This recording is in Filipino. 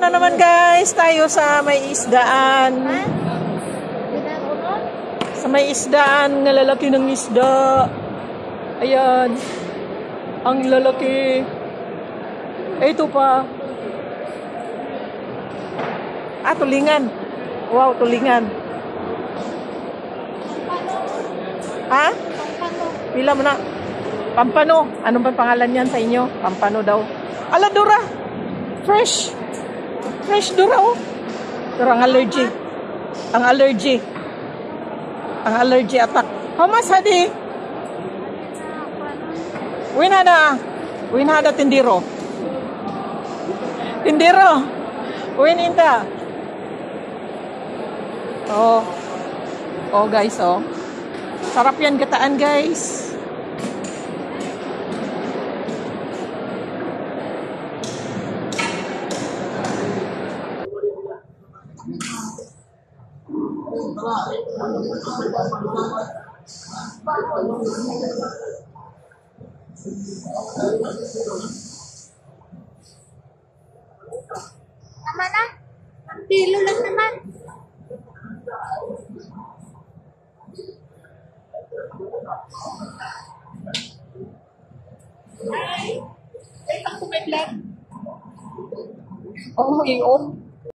Na naman guys, tayo sa may isdaan. Sa may isdaan, na lalaki ng isda. Ayan. Ang lalaki. Ito pa. Tulingan. Wow, tulingan. Ha? Pila mo na? Pampano. Ano ba pangalan yan sa inyo? Pampano daw. Aladura. Fresh. Fresh dura oh. Pero ang allergy. Ang allergy. Ang allergy attack. How much hadi? Winada tindiro. Tindiro. Wininda. Oh. Oh guys oh. Sarap yan gataan guys. Tama na. Ang kilo lang naman. Ay, ako may vlog. Oh, i-on.